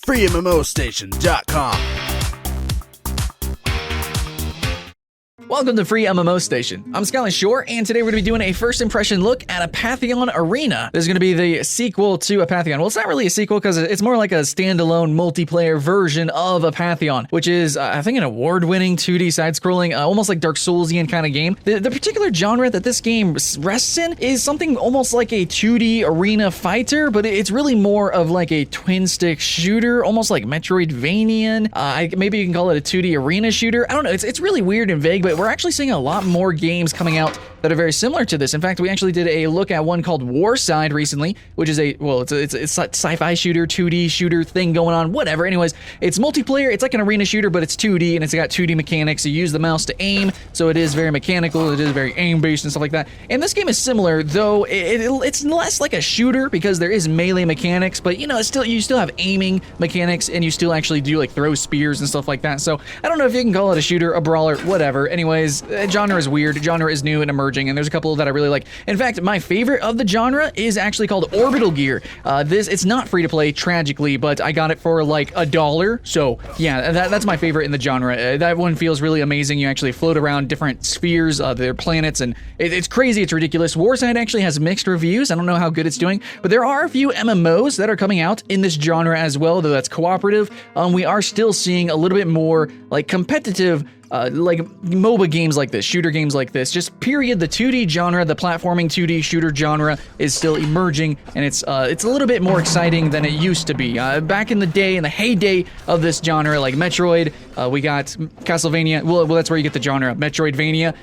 FreeMMOStation.com. Welcome to FreeMMOStation. I'm Skyline Shore, and today we're going to be doing a first impression look at Apotheon Arena. This is going to be the sequel to Apotheon. Well, it's not really a sequel because it's more like a standalone multiplayer version of Apotheon, which is, I think, an award-winning 2D side-scrolling, almost like Dark Soulsian kind of game. The particular genre that this game rests in is something almost like a 2D arena fighter, but it's really more of like a twin-stick shooter, almost like Metroidvanian. Maybe you can call it a 2D arena shooter. I don't know. It's really weird and vague, but we're actually seeing a lot more games coming out that are very similar to this. In fact, we actually did a look at one called Warside recently, which is it's a sci-fi shooter, 2D shooter thing going on, whatever. Anyways, it's multiplayer. It's like an arena shooter, but it's 2D, and it's got 2D mechanics. You use the mouse to aim, so it is very mechanical. It is very aim-based and stuff like that. And this game is similar, though it's less like a shooter because there is melee mechanics, but you still have aiming mechanics, and you still actually do like throw spears and stuff like that. So I don't know if you can call it a shooter, a brawler, whatever. Anyways, genre is weird. Genre is new and emerging. And there's a couple that I really like. In fact, my favorite of the genre is actually called Orbital Gear. It's not free to play, tragically, but I got it for like $1. So yeah, that's my favorite in the genre. That one feels really amazing. You actually float around different spheres, their planets, and it's crazy. It's ridiculous. Warside actually has mixed reviews. I don't know how good it's doing, but there are a few MMOs that are coming out in this genre as well, though that's cooperative. We are still seeing a little bit more like competitive like MOBA games like this, shooter games like this, just period. The 2D genre, the platforming 2D shooter genre is still emerging, and it's a little bit more exciting than it used to be. Back in the day, in the heyday of this genre, like Metroid, we got Castlevania. Well, that's where you get the genre, Metroidvania.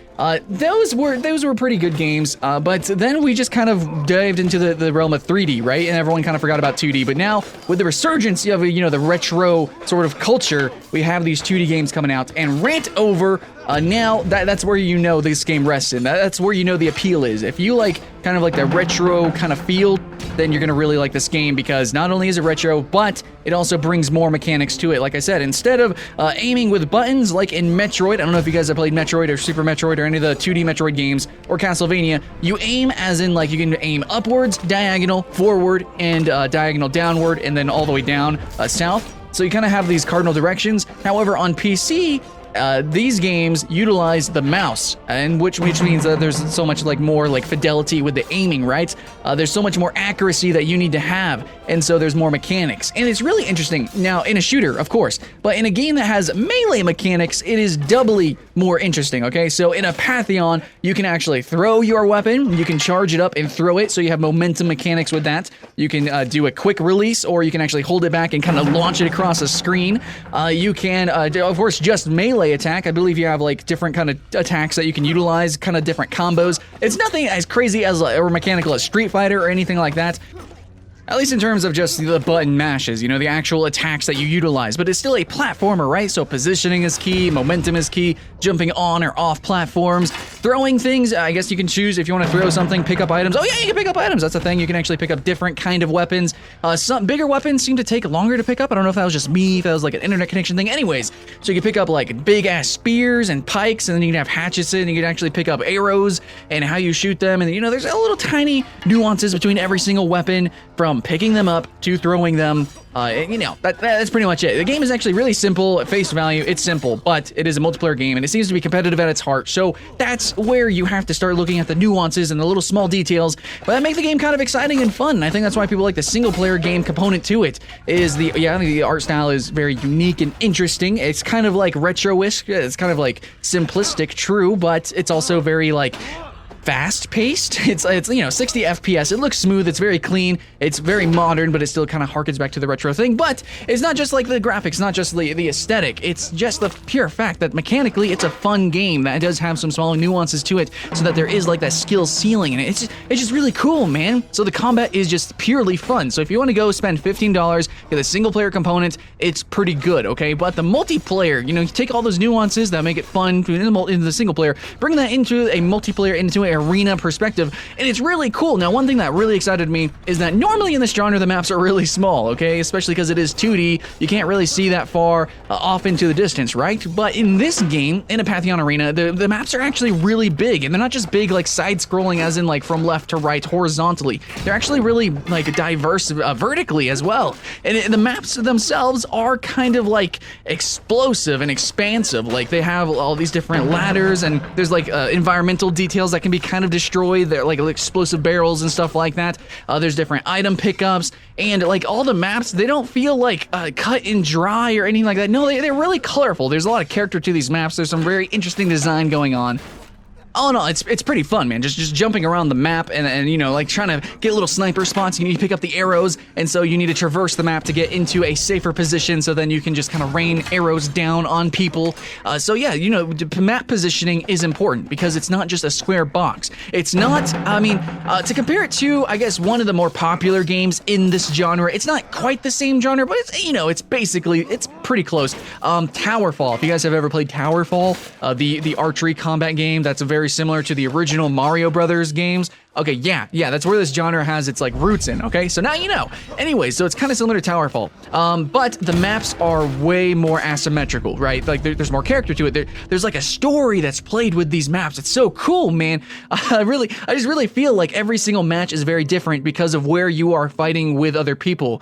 Those were pretty good games, but then we just kind of dived into the realm of 3D, right? And everyone kind of forgot about 2D. But now, with the resurgence of the retro sort of culture, we have these 2D games coming out, and rant over. Now that's where this game rests in. That's where the appeal is. If you like kind of like the retro kind of feel, then you're gonna really like this game, because not only is it retro, but it also brings more mechanics to it. Like I said, instead of aiming with buttons like in Metroid, I don't know if you guys have played Metroid or Super Metroid or any of the 2D Metroid games, or Castlevania, you aim as in like you can aim upwards, diagonal, forward, and diagonal downward, and then all the way down south. So you kind of have these cardinal directions. However, on PC, these games utilize the mouse, and which means that there's so much more fidelity with the aiming, right? There's so much more accuracy that you need to have, and so there's more mechanics. And it's really interesting. Now, in a shooter, of course, but in a game that has melee mechanics, it is doubly more interesting, okay? So in Apotheon, you can actually throw your weapon, you can charge it up and throw it, so you have momentum mechanics with that. You can do a quick release, or you can actually hold it back and kind of launch it across a screen. You can, of course, just melee attack. I believe you have like different kind of attacks that you can utilize, kind of different combos. It's nothing as crazy as or mechanical as Street Fighter or anything like that. At least in terms of just the button mashes, the actual attacks that you utilize. But it's still a platformer, right? So positioning is key, momentum is key, jumping on or off platforms, throwing things. I guess you can choose if you want to throw something, pick up items. Oh yeah, you can pick up items. That's the thing. You can actually pick up different kind of weapons. Some bigger weapons seem to take longer to pick up. I don't know if that was just me, if that was like an internet connection thing. Anyways, so you can pick up like big ass spears and pikes, and then you can have hatchets, and you can actually pick up arrows and how you shoot them. And there's a little tiny nuances between every single weapon, from picking them up to throwing them. That's pretty much it. The game is actually really simple at face value. It's simple, but it is a multiplayer game, and it seems to be competitive at its heart. So that's where you have to start looking at the nuances and the little small details, but that make the game kind of exciting and fun. And I think that's why people like the single player game component to it. Is the art style is very unique and interesting. It's kind of like retro-ish. It's kind of like simplistic, true, but it's also very like fast-paced. It's 60 FPS. It looks smooth. It's very clean. It's very modern, but it still kind of harkens back to the retro thing. But it's not just like the graphics, not just the aesthetic. It's just the pure fact that mechanically, it's a fun game that does have some small nuances to it, so that there is like that skill ceiling in it. It's just really cool, man. So the combat is just purely fun. So if you want to go spend $15, get a single-player component, it's pretty good, okay? But the multiplayer, you take all those nuances that make it fun in the single player, bring that into a multiplayer, into a arena perspective, and it's really cool. Now, one thing that really excited me is that normally in this genre, the maps are really small, okay? Especially because it is 2D, you can't really see that far off into the distance, right? But in this game, in Apotheon Arena, the maps are actually really big, and they're not just big like side-scrolling as in like from left to right horizontally. They're actually really like diverse vertically as well. And the maps themselves are kind of like explosive and expansive. Like they have all these different ladders, and there's like environmental details that can be kind of destroyed. They're like explosive barrels and stuff like that. There's different item pickups, and like all the maps, they don't feel like cut and dry or anything like that. No, they're really colorful. There's a lot of character to these maps. There's some very interesting design going on. Oh no, it's pretty fun, man. Just jumping around the map and you know, like trying to get little sniper spots. You need to pick up the arrows, and so you need to traverse the map to get into a safer position, so then you can just kind of rain arrows down on people. So yeah, you know, map positioning is important because it's not just a square box. It's not, I mean, to compare it to, I guess, one of the more popular games in this genre, it's not quite the same genre, but it's, you know, it's basically, it's pretty close. Towerfall, if you guys have ever played Towerfall, the archery combat game that's very similar to the original Mario Brothers games. Okay, yeah, that's where this genre has its like roots in, okay? So now you know. Anyway, so it's kind of similar to Towerfall, but the maps are way more asymmetrical, right? Like there's more character to it. There's like a story that's played with these maps. It's so cool, man. I just really feel like every single match is very different because of where you are fighting with other people,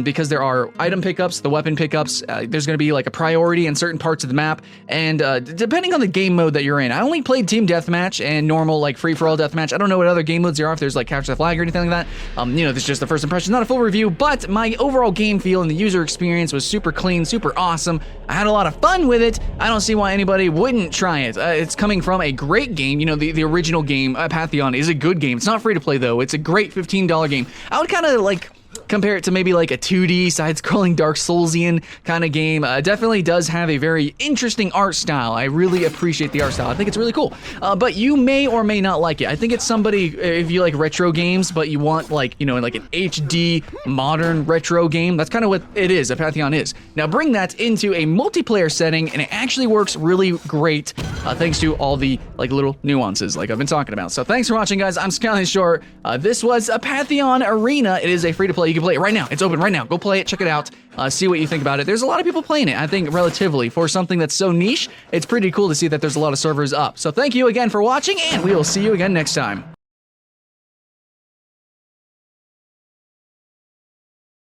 because there are item pickups, the weapon pickups, there's gonna be like a priority in certain parts of the map, and depending on the game mode that you're in. I only played Team Deathmatch and normal like free-for-all deathmatch. I don't know what other game modes there are, if there's like capture the flag or anything like that. You know, this is just the first impression, not a full review, but my overall game feel and the user experience was super clean, super awesome. I had a lot of fun with it. I don't see why anybody wouldn't try it. It's coming from a great game. You know, the original game, Apotheon, is a good game. It's not free to play though. It's a great $15 game. I would kind of like compare it to maybe like a 2D side-scrolling Dark Soulsian kind of game. Definitely does have a very interesting art style. I really appreciate the art style. I think it's really cool. But you may or may not like it. I think it's somebody, if you like retro games, but you want like, you know, like an HD modern retro game, that's kind of what it is, Apotheon is. Now bring that into a multiplayer setting, and it actually works really great, thanks to all the like little nuances like I've been talking about. So thanks for watching, guys. I'm Skyline Short. This was Apotheon Arena. It is a free-to-play. You can play it right now. It's open right now. Go play it. Check it out. See what you think about it. There's a lot of people playing it. I think relatively for something that's so niche, it's pretty cool to see that there's a lot of servers up. So thank you again for watching, and we will see you again next time.